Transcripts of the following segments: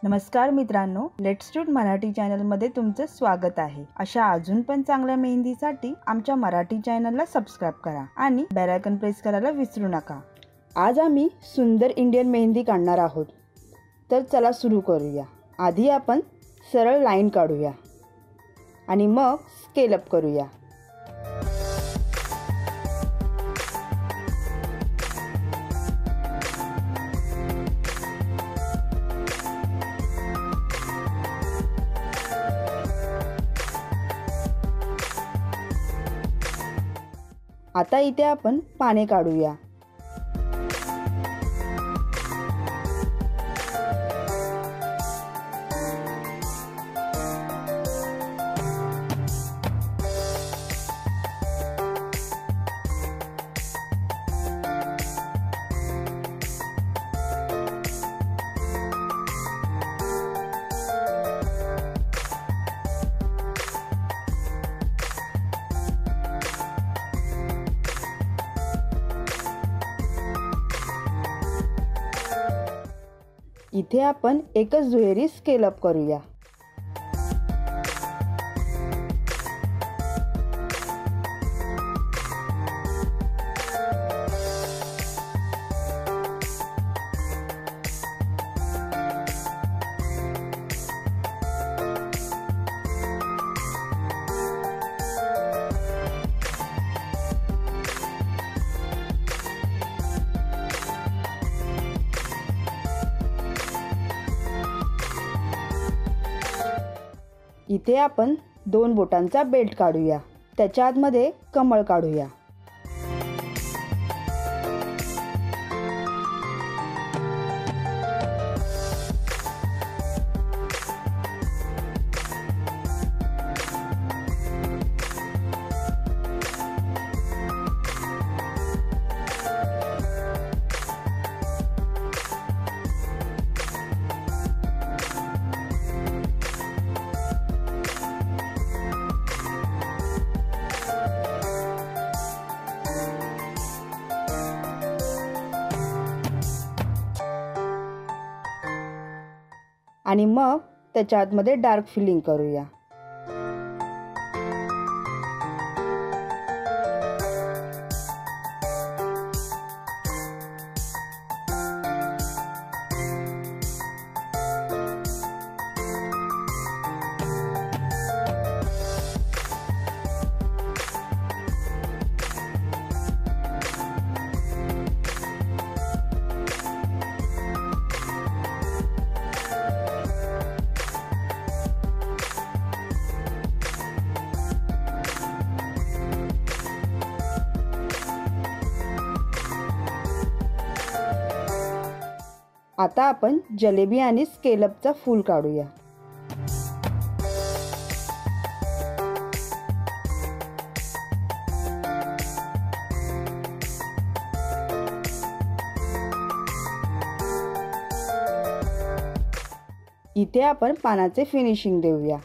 नमस्कार मित्रांनो, let's study Marathi चॅनलमध्ये तुमचं स्वागत आहे। अशा अजून पण चांगल्या मेहंदीसाठी आमच्या मराठी चॅनलला सबस्क्राइब करा आणि बेल आयकॉन प्रेस करायला विसरू नका। आज आम्ही सुंदर इंडियन मेहंदी काढणार आहोत, तर चला सुरू करूया। आधी आपण सरळ लाईन काढूया आणि मग स्केल अप करूया। आता इथे आपण पाने काढूया। इथे आपण एकच दुहेरी स्केल अप करूया। इथे आपण दोन बोटांचा बेल्ट काढूया, त्याच्या आतमध्ये कमळ काढूया। आणि मग त्याच्या आतमध्ये डार्क फिलिंग करूया। आता आपण जलेबी आणि स्केल अपचा फूल काढूया। इथे आपण पानाचे फिनिशिंग देऊया।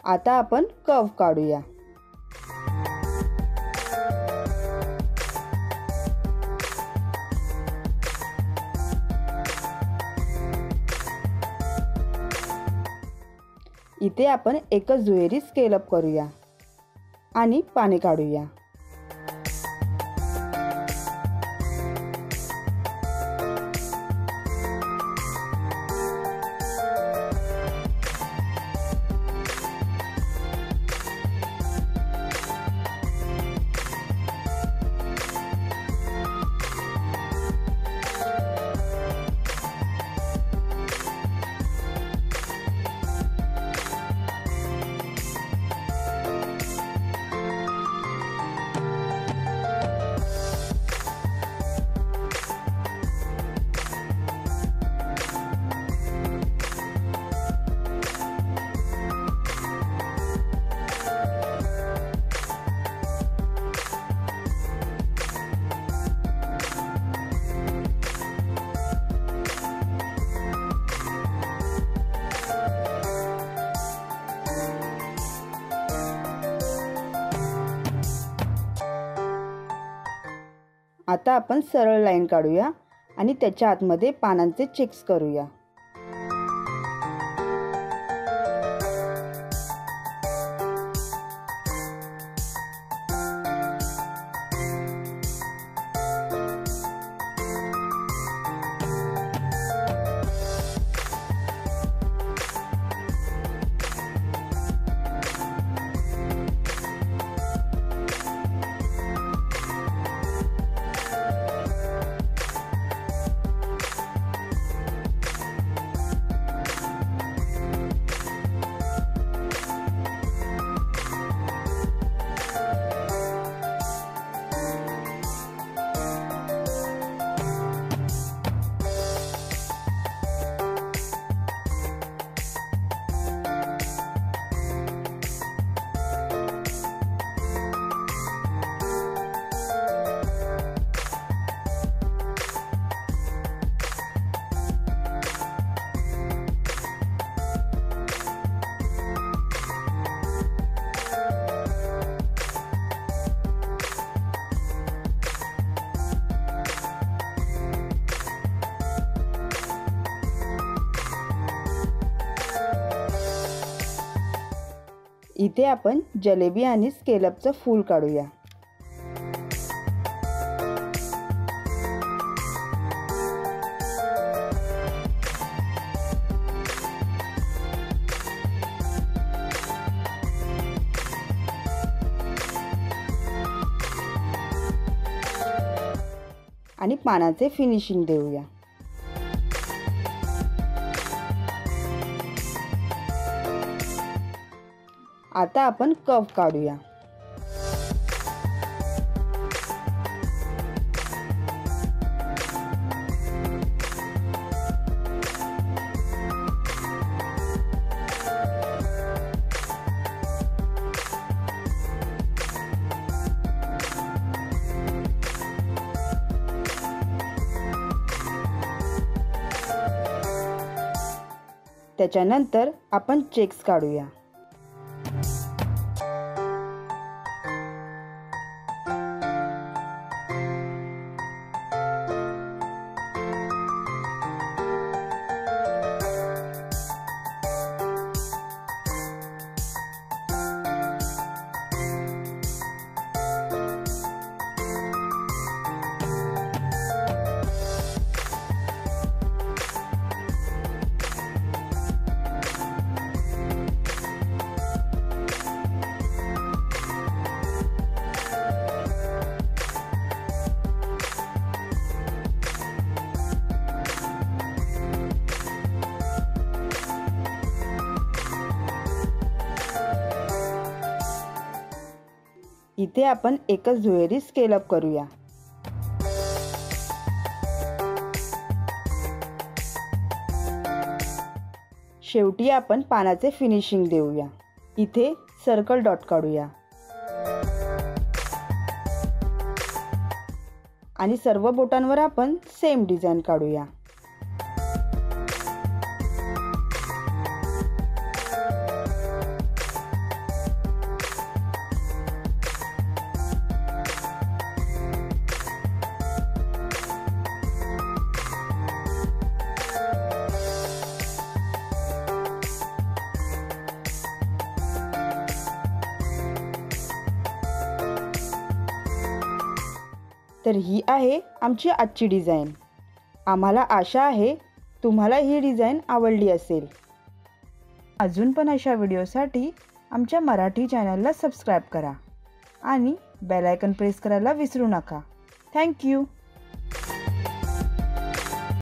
आता आपण कर्व काढूया। इथे आपण एकच दुहेरी स्केल अप करूया आणि पाने काढूया। आता आपण सरळ लाईन काढूया आणि त्याच्या आतमध्ये पानांचे चेक्स करूया। इथे आपण जलेबी आणि स्केलपचं फूल काढूया। आणि पानाचे फिनिशिंग देऊया। आता आपण कप काढूया। त्याच्यानंतर आपण चेक्स काढूया। इथे आपण एकच दुहेरी स्केलअप करूया। शेवटी आपण पानाचे फिनिशिंग देऊया। इथे सर्कल डॉट काढूया आणि सर्व बोटांवर आपण सेम डिझाइन काढूया। तर ही आहे आमची आजची डिझाइन। आम्हाला आशा आहे तुम्हाला ही डिझाइन आवडली असेल। अजून पण अशा व्हिडिओसाठी आमच्या मराठी चॅनलला सबस्क्राइब करा आणि बेल आयकॉन प्रेस करायला विसरू नका। Thank you.